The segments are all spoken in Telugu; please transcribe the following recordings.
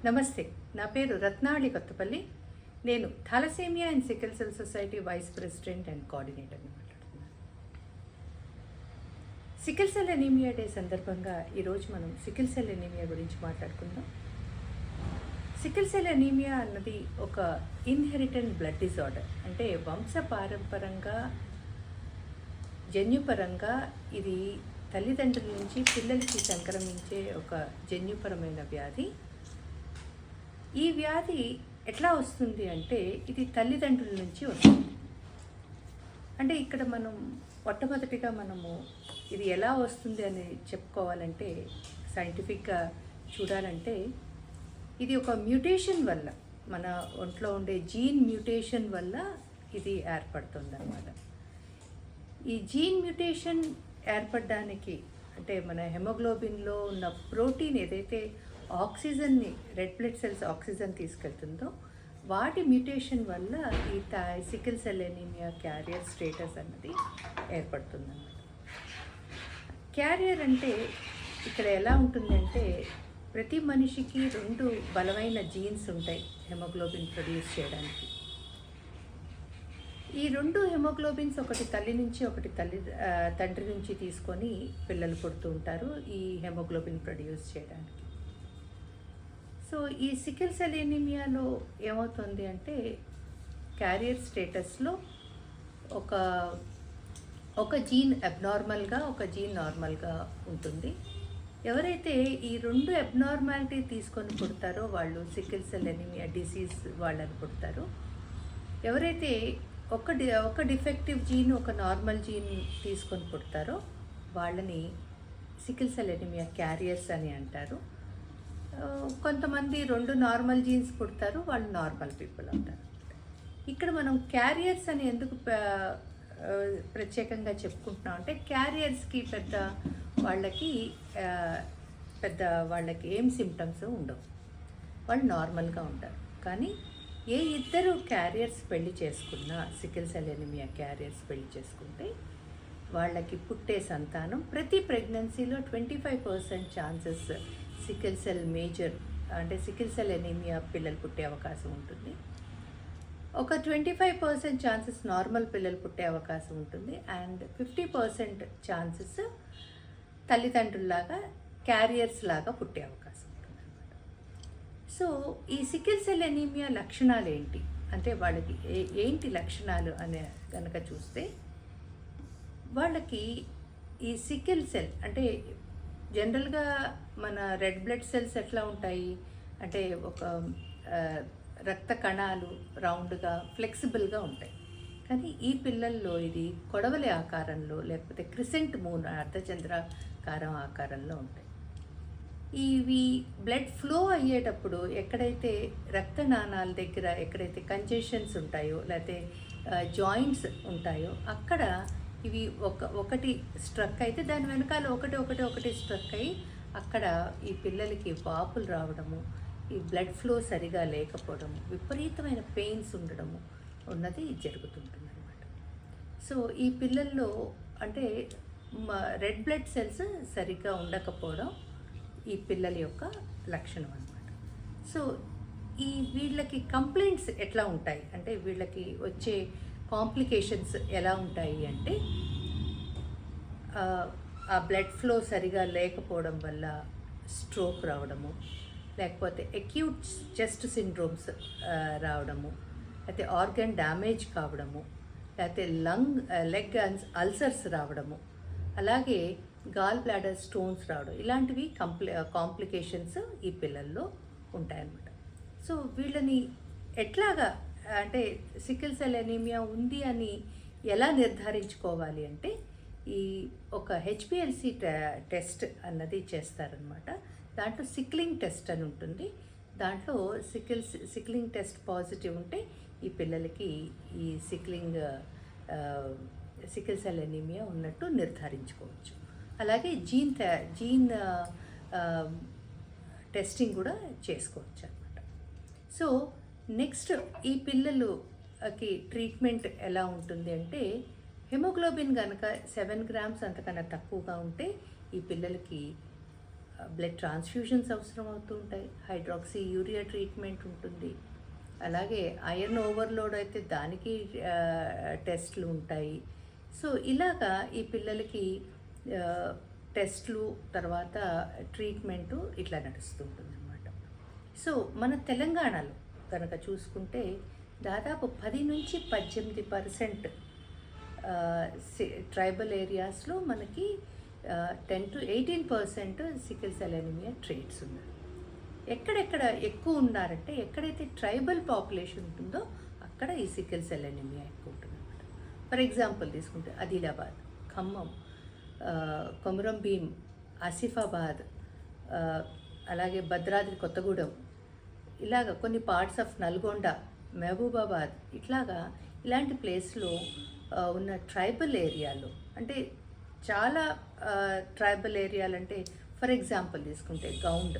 నమస్తే. నా పేరు రత్నావళి కొత్తపల్లి. నేను thalassemia and sickle cell society vice president and కోఆర్డినేటర్ని మాట్లాడుతున్నాను. సికిల్ సెల్ ఎనీమియా డే సందర్భంగా ఈరోజు మనం సికిల్ సెల్ ఎనీమియా గురించి మాట్లాడుకుందాం. సికిల్ సెల్ ఎనీమియా అన్నది ఒక ఇన్హెరిటెంట్ బ్లడ్ డిజార్డర్. అంటే వంశపారంపరంగా జన్యుపరంగా ఇది తల్లిదండ్రుల నుంచి పిల్లలకి సంక్రమించే ఒక జన్యుపరమైన వ్యాధి. ఈ వ్యాధి ఎట్లా వస్తుంది అంటే ఇది తల్లిదండ్రుల నుంచి వస్తుంది. అంటే ఇక్కడ మనం మొట్టమొదటిగా మనము ఇది ఎలా వస్తుంది అని చెప్పుకోవాలంటే, సైంటిఫిక్గా చూడాలంటే ఇది ఒక మ్యూటేషన్ వల్ల, మన ఒంట్లో ఉండే జీన్ మ్యూటేషన్ వల్ల ఇది ఏర్పడుతుంది అన్నమాట. ఈ జీన్ మ్యూటేషన్ ఏర్పడడానికి అంటే మన హెమోగ్లోబిన్లో ఉన్న ప్రోటీన్ ఏదైతే ఆక్సిజన్ని, రెడ్ బ్లడ్ సెల్స్ ఆక్సిజన్ తీసుకెళ్తుందో వాటి మ్యూటేషన్ వల్ల ఈ sickle cell anaemia carrier status అన్నది ఏర్పడుతుందన్నమాట. క్యారియర్ అంటే ఇక్కడ ఎలా ఉంటుందంటే, ప్రతి మనిషికి 2 బలమైన జీన్స్ ఉంటాయి హెమోగ్లోబిన్ ప్రొడ్యూస్ చేయడానికి. ఈ 2 హెమోగ్లోబిన్స్ ఒకటి తల్లి నుంచి ఒకటి తండ్రి నుంచి తీసుకొని పిల్లలు పుడుతూ ఉంటారు ఈ హెమోగ్లోబిన్ ప్రొడ్యూస్ చేయడానికి. సో ఈ సికిల్ సెల్ ఎనీమియాలో ఏమవుతుంది అంటే, క్యారియర్ స్టేటస్లో ఒక జీన్ అబ్నార్మల్గా ఒక జీన్ నార్మల్గా ఉంటుంది. ఎవరైతే ఈ 2 అబ్నార్మాలిటీ తీసుకొని పుడతారో వాళ్ళు సికిల్ సెల్ ఎనీమియా డిసీజ్ వాళ్ళని పుడతారు. ఎవరైతే ఒక డిఫెక్టివ్ జీన్ ఒక నార్మల్ జీన్ తీసుకొని పుడతారో వాళ్ళని సికిల్ సెల్ ఎనీమియా క్యారియర్స్ అని అంటారు. కొంతమంది 2 నార్మల్ జీన్స్ పుడతారు, వాళ్ళు నార్మల్ పీపుల్ అవుతారు. ఇక్కడ మనం క్యారియర్స్ అని ఎందుకు ప్రత్యేకంగా చెప్పుకుంటున్నాం అంటే, క్యారియర్స్కి వాళ్ళకి ఏం సిమ్టమ్స్ ఉండవు, వాళ్ళు నార్మల్గా ఉంటారు. కానీ ఏ ఇద్దరు క్యారియర్స్ పెళ్లి చేసుకున్నా, సికిల్ సెల్ ఎనీమియా క్యారియర్స్ పెళ్లి చేసుకుంటే వాళ్ళకి పుట్టే సంతానం ప్రతి ప్రెగ్నెన్సీలో 25% ఛాన్సెస్ సికిల్ సెల్ మేజర్ అంటే సికిల్ సెల్ ఎనీమియా పిల్లలు పుట్టే అవకాశం ఉంటుంది. ఒక 25% ఛాన్సెస్ నార్మల్ పిల్లలు పుట్టే అవకాశం ఉంటుంది. అండ్ 50% ఛాన్సెస్ తల్లిదండ్రుల్లాగా క్యారియర్స్ లాగా పుట్టే అవకాశం ఉంటుంది అన్నమాట. సో ఈ సికిల్ సెల్ ఎనీమియా లక్షణాలు ఏంటి అంటే, వాళ్ళకి ఏంటి లక్షణాలు అనే కనుక చూస్తే, వాళ్ళకి ఈ సికిల్ సెల్ అంటే జనరల్గా మన రెడ్ బ్లడ్ సెల్స్ ఎట్లా ఉంటాయి అంటే, ఒక రక్త కణాలు రౌండ్గా ఫ్లెక్సిబుల్గా ఉంటాయి. కానీ ఈ పిల్లల్లో ఇది కొడవలి ఆకారంలో లేకపోతే క్రిసెంట్ మూన్ అర్ధచంద్రాకారం ఆకారంలో ఉంటాయి. ఇవి బ్లడ్ ఫ్లో అయ్యేటప్పుడు ఎక్కడైతే రక్తనాళాల దగ్గర ఎక్కడైతే కంజెషన్స్ ఉంటాయో లేకపోతే జాయింట్స్ ఉంటాయో అక్కడ ఇవి ఒకటి స్ట్రక్ అయితే దాని వెనకాల ఒకటి స్ట్రక్ అయ్యి అక్కడ ఈ పిల్లలకి వాపులు రావడము, ఈ బ్లడ్ ఫ్లో సరిగా లేకపోవడము, విపరీతమైన పెయిన్స్ ఉండడము ఉన్నది జరుగుతుంటుంది అన్నమాట. సో ఈ పిల్లల్లో అంటే రెడ్ బ్లడ్ సెల్స్ సరిగ్గా ఉండకపోవడం ఈ పిల్లల యొక్క లక్షణం అన్నమాట. సో వీళ్ళకి కంప్లైంట్స్ ఎట్లా ఉంటాయి అంటే, వీళ్ళకి వచ్చే కాంప్లికేషన్స్ ఎలా ఉంటాయి అంటే, ఆ బ్లడ్ ఫ్లో సరిగా లేకపోవడం వల్ల స్ట్రోక్ రావడము, లేకపోతే అక్యూట్ చెస్ట్ సిండ్రోమ్స్ రావడము, లేకపోతే ఆర్గన్ డ్యామేజ్ కావడము, లేకపోతే లెగ్ అల్సర్స్ రావడము, అలాగే గాల్ బ్లాడర్ స్టోన్స్ రావడం, ఇలాంటివి కాంప్లికేషన్స్ ఈ పిల్లల్లో ఉంటాయన్నమాట. సో వీళ్ళని ఎట్లాగా అంటే సికిల్ సెల్ ఎనీమియా ఉంది అని ఎలా నిర్ధారించుకోవాలి అంటే, ఈ ఒక హెచ్పిఎల్సి టెస్ట్ అన్నది చేస్తారనమాట. దాంట్లో సిక్లింగ్ టెస్ట్ అని ఉంటుంది. దాంట్లో సిక్లింగ్ టెస్ట్ పాజిటివ్ ఉంటే ఈ పిల్లలకి ఈ సికిల్ సెల్ ఎనీమియా ఉన్నట్టు నిర్ధారించుకోవచ్చు. అలాగే జీన్ టెస్టింగ్ కూడా చేసుకోవచ్చు అన్నమాట. సో నెక్స్ట్ ఈ పిల్లలకి ట్రీట్మెంట్ ఎలా ఉంటుంది అంటే, హెమోగ్లోబిన్ కనుక 7 grams అంతకన్నా తక్కువగా ఉంటే ఈ పిల్లలకి బ్లడ్ ట్రాన్స్ఫ్యూషన్స్ అవసరం అవుతూ ఉంటాయి, హైడ్రాక్సీ యూరియా ట్రీట్మెంట్ ఉంటుంది, అలాగే ఐరన్ ఓవర్లోడ్ అయితే దానికి టెస్ట్లు ఉంటాయి. సో ఇలాగా ఈ పిల్లలకి టెస్ట్లు తర్వాత ట్రీట్మెంటు ఇట్లా నడుస్తుంటుంది అన్నమాట. సో మన తెలంగాణలో కనుక చూసుకుంటే దాదాపు 10-18% ట్రైబల్ ఏరియాస్లో మనకి 10-18% సికిల్ సెల్ ఎనీమియా ట్రేట్స్ ఉన్నారు. ఎక్కడెక్కడ ఎక్కువ ఉన్నారంటే ఎక్కడైతే ట్రైబల్ పాపులేషన్ ఉంటుందో అక్కడ ఈ సికిల్ సెల్ ఎనీమియా ఎక్కువ ఉంటుంది అన్నమాట. ఫర్ ఎగ్జాంపుల్ తీసుకుంటే ఆదిలాబాద్, ఖమ్మం, కొమరం భీం, ఆసిఫాబాద్, అలాగే భద్రాద్రి కొత్తగూడెం, ఇలాగ కొన్ని పార్ట్స్ ఆఫ్ నల్గొండ, మహబూబాబాద్, ఇలాంటి ప్లేస్లో ఉన్న ట్రైబల్ ఏరియాలో అంటే చాలా ట్రైబల్ ఏరియాలు అంటే ఫర్ ఎగ్జాంపుల్ తీసుకుంటే గౌండ్,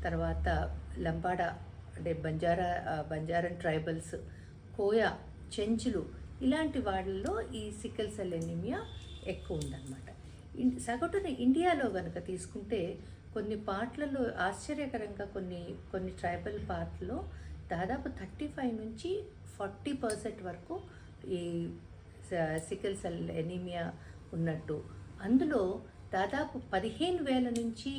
తర్వాత లంబాడ అంటే బంజారన్ ట్రైబల్స్, కోయా, చెంచులు, ఇలాంటి వాళ్ళలో ఈ సికిల్ సెల్ ఎనీమియా ఎక్కువ ఉందన్నమాట. సగటున ఇండియాలో కనుక తీసుకుంటే కొన్ని పార్ట్లలో ఆశ్చర్యకరంగా కొన్ని ట్రైబల్ పార్ట్లో దాదాపు 35-40% వరకు ఈ సికిల్ సెల్ ఎనీమియా ఉన్నట్టు. అందులో దాదాపు 15,000 నుంచి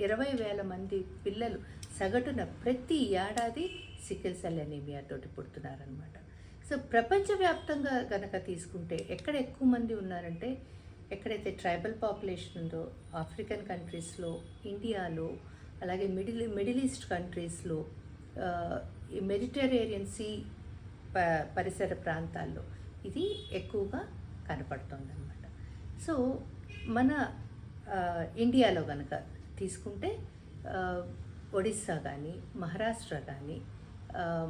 20,000 మంది పిల్లలు సగటున ప్రతి ఏడాది సికిల్ సెల్ ఎనీమియాతోటి పుడుతున్నారనమాట. సో ప్రపంచవ్యాప్తంగా కనుక తీసుకుంటే ఎక్కడ ఎక్కువ మంది ఉన్నారంటే ఎక్కడైతే ట్రైబల్ పాపులేషన్ ఉందో ఆఫ్రికన్ కంట్రీస్లో, ఇండియాలో, అలాగే మిడిల్ ఈస్ట్ కంట్రీస్లో, ఈ మెడిటరేనియన్ సీ పరిసర ప్రాంతాల్లో ఇది ఎక్కువగా కనపడుతుందన్నమాట. సో మన ఇండియాలో కనుక తీసుకుంటే ఒడిస్సా కానీ, మహారాష్ట్ర కానీ,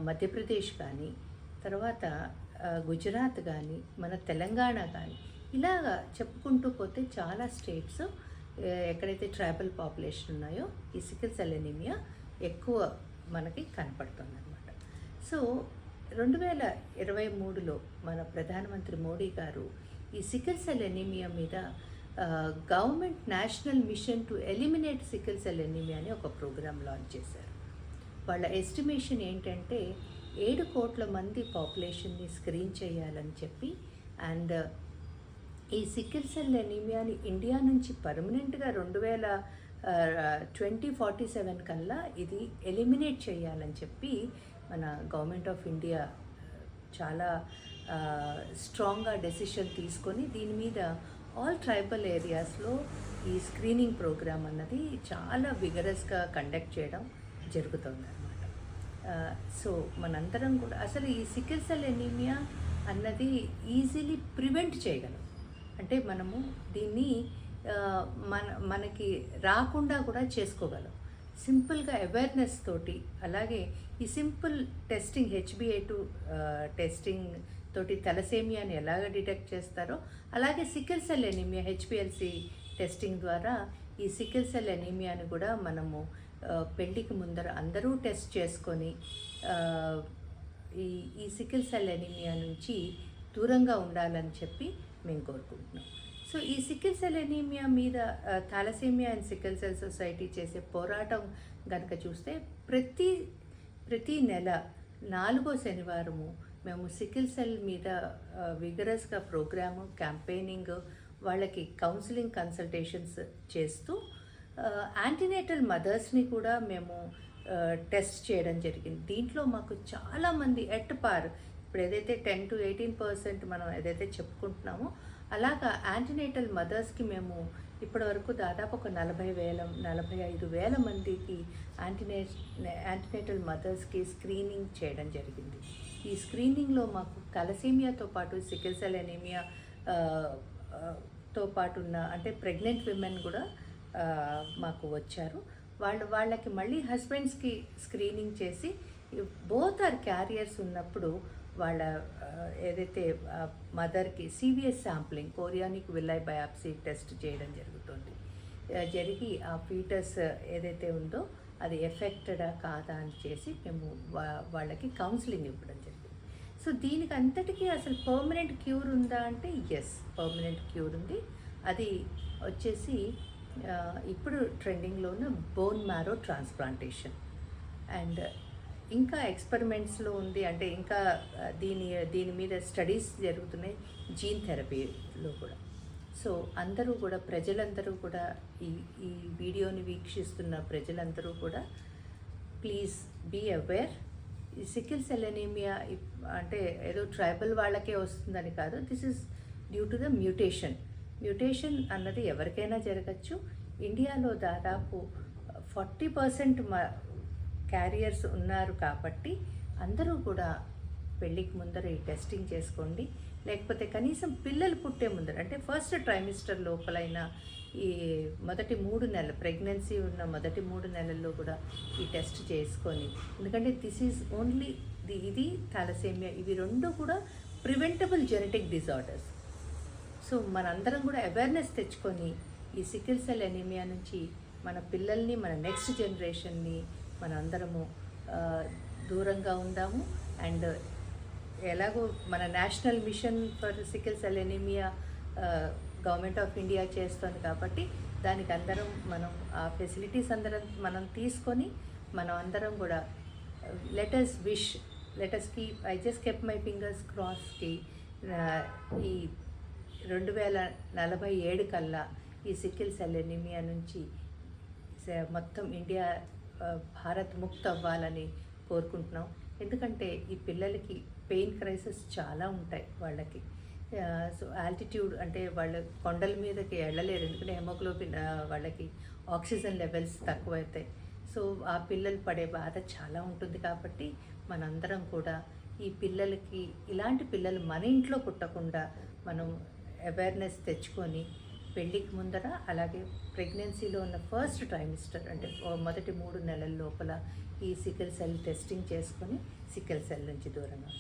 మధ్యప్రదేశ్ కానీ, తర్వాత గుజరాత్ కానీ, మన తెలంగాణ కానీ, ఇలాగా చెప్పుకుంటూ పోతే చాలా స్టేట్స్ ఎక్కడైతే ట్రైబల్ పాపులేషన్ ఉన్నాయో ఈ సికిల్ సెల్ ఎనీమియా ఎక్కువ మనకి కనపడుతుందన్నమాట. సో 2023లో మన ప్రధానమంత్రి మోడీ గారు ఈ సికిల్ సెల్ ఎనీమియా మీద government national mission to eliminate sickle cell anaemia అని ఒక ప్రోగ్రాం లాంచ్ చేశారు. వాళ్ళ ఎస్టిమేషన్ ఏంటంటే 7 కోట్ల మంది పాపులేషన్ని స్క్రీన్ చేయాలని చెప్పి, అండ్ ఈ సికిల్ సెల్ ఎనీమియాని ఇండియా నుంచి పర్మనెంట్గా 2047 కల్లా ఇది ఎలిమినేట్ చేయాలని చెప్పి మన గవర్నమెంట్ ఆఫ్ ఇండియా చాలా స్ట్రాంగ్గా డెసిషన్ తీసుకొని దీని మీద ఆల్ ట్రైబల్ ఏరియాస్లో ఈ స్క్రీనింగ్ ప్రోగ్రామ్ అన్నది చాలా విగరస్గా కండక్ట్ చేయడం జరుగుతుందన్నమాట. సో మనందరం కూడా అసలు ఈ సికిల్ సెల్ ఎనీమియా అన్నది ఈజీలీ ప్రివెంట్ చేయగలం. అంటే మనము దీన్ని మనకి రాకుండా కూడా చేసుకోగలం సింపుల్గా అవేర్నెస్ తోటి. అలాగే ఈ సింపుల్ టెస్టింగ్ HbA2 టెస్టింగ్ తోటి తలసేమియాని ఎలాగ డిటెక్ట్ చేస్తారో అలాగే sickle cell anaemia HPLC testing ద్వారా ఈ సికిల్ సెల్ ఎనీమియాని కూడా మనము పెళ్ళికి ముందర అందరూ టెస్ట్ చేసుకొని ఈ సికిల్ సెల్ ఎనీమియా నుంచి దూరంగా ఉండాలని చెప్పి మేము కోరుకుంటున్నాం. సో ఈ సికిల్ సెల్ ఎనీమియా మీద thalassaemia and sickle cell society చేసే పోరాటం కనుక చూస్తే ప్రతి నెల 4వ శనివారము మేము సికిల్ సెల్ మీద విగరస్గా ప్రోగ్రాము, క్యాంపెయినింగ్, వాళ్ళకి కౌన్సిలింగ్, కన్సల్టేషన్స్ చేస్తూ యాంటీనేటల్ మదర్స్ని కూడా మేము టెస్ట్ చేయడం జరిగింది. దీంట్లో మాకు చాలామంది ఎట్-పార్ ఇప్పుడు ఏదైతే 10-18% మనం ఏదైతే చెప్పుకుంటున్నామో అలాగా యాంటీనేటల్ మదర్స్కి మేము ఇప్పటివరకు దాదాపు ఒక 45,000 మందికి యాంటీనేటల్ మదర్స్కి స్క్రీనింగ్ చేయడం జరిగింది. ఈ స్క్రీనింగ్లో మాకు తలసేమియాతో పాటు సికిల్ సెల్ ఎనీమియా తో పాటు ఉన్న అంటే ప్రెగ్నెంట్ విమెన్ కూడా మాకు వచ్చారు. వాళ్ళకి మళ్ళీ హస్బెండ్స్కి స్క్రీనింగ్ చేసి బోత్ ఆర్ క్యారియర్స్ ఉన్నప్పుడు వాళ్ళ ఏదైతే మదర్కి CVS sampling, chorionic విల్లై biopsy test చేయడం జరుగుతుంది. జరిగి ఆ ఫీటస్ ఏదైతే ఉందో అది ఎఫెక్టెడా కాదా అని చేసి మేము వాళ్ళకి కౌన్సిలింగ్ ఇవ్వడం జరిగింది. సో దీనికి అంతటికీ అసలు పర్మనెంట్ క్యూర్ ఉందా అంటే ఎస్, పర్మనెంట్ క్యూర్ ఉంది. అది వచ్చేసి ఇప్పుడు ట్రెండింగ్లో ఉన్న బోన్ మ్యారో ట్రాన్స్ప్లాంటేషన్. అండ్ ఇంకా ఎక్స్పెరిమెంట్స్లో ఉంది, అంటే ఇంకా దీని మీద స్టడీస్ జరుగుతున్నాయి జీన్ థెరపీలో కూడా. సో అందరూ కూడా, ప్రజలందరూ కూడా, ఈ ఈ వీడియోని వీక్షిస్తున్న ప్రజలందరూ కూడా ప్లీజ్ బీ అవేర్. ఈ సికిల్ సెల్ ఎనీమియా అంటే ఏదో ట్రైబల్ వాళ్ళకే వస్తుందని కాదు, this is due to the mutation అన్నది ఎవరికైనా జరగచ్చు. ఇండియాలో దాదాపు 40% క్యారియర్స్ ఉన్నారు కాబట్టి అందరూ కూడా పెళ్ళికి ముందర ఈ టెస్టింగ్ చేసుకోండి. లేకపోతే కనీసం పిల్లలు పుట్టే ముందర, అంటే ఫస్ట్ ట్రైమిస్టర్ లోపలైనా, ఈ మొదటి 3 నెలలు ప్రెగ్నెన్సీ ఉన్న మొదటి 3 నెలల్లో కూడా ఈ టెస్ట్ చేసుకొని, ఎందుకంటే దిస్ ఈజ్ ఓన్లీ ఇది థాలసేమియా, ఇవి 2 కూడా ప్రివెంటబుల్ జెనెటిక్ డిజార్డర్స్. సో మనందరం కూడా అవేర్నెస్ తెచ్చుకొని ఈ సికిల్ సెల్ ఎనీమియా నుంచి మన పిల్లల్ని, మన నెక్స్ట్ జనరేషన్ని మన అందరము దూరంగా ఉందాము. అండ్ ఎలాగో మన national mission for sickle cell anaemia government of India చేస్తుంది కాబట్టి దానికి అందరం మనం ఆ ఫెసిలిటీస్ అందరం మనం తీసుకొని మనం అందరం కూడా let us keep I just keep my fingers క్రాస్కి ఈ 2047 కల్లా ఈ సికిల్ సెల్ ఎనీమియా నుంచి మొత్తం ఇండియా, భారత్ ముక్త అవ్వాలని కోరుకుంటున్నాం. ఎందుకంటే ఈ పిల్లలకి పెయిన్ క్రైసిస్ చాలా ఉంటాయి వాళ్ళకి. సో ఆల్టిట్యూడ్ అంటే వాళ్ళు కొండల మీదకి వెళ్ళలేరు, ఎందుకంటే హెమోగ్లోబిన్ వాళ్ళకి ఆక్సిజన్ లెవెల్స్ తక్కువవుతాయి. సో ఆ పిల్లలు పడే బాధ చాలా ఉంటుంది. కాబట్టి మనందరం కూడా ఈ పిల్లలకి, ఇలాంటి పిల్లలు మన ఇంట్లో పుట్టకుండా మనం అవేర్నెస్ తెచ్చుకొని పెళ్ళికి ముందర, అలాగే ప్రెగ్నెన్సీలో ఉన్న ఫస్ట్ ట్రైమిస్టర్ అంటే మొదటి 3 నెలల లోపల ఈ సికిల్ సెల్ టెస్టింగ్ చేసుకొని సికిల్ సెల్ నుంచి దూరంగా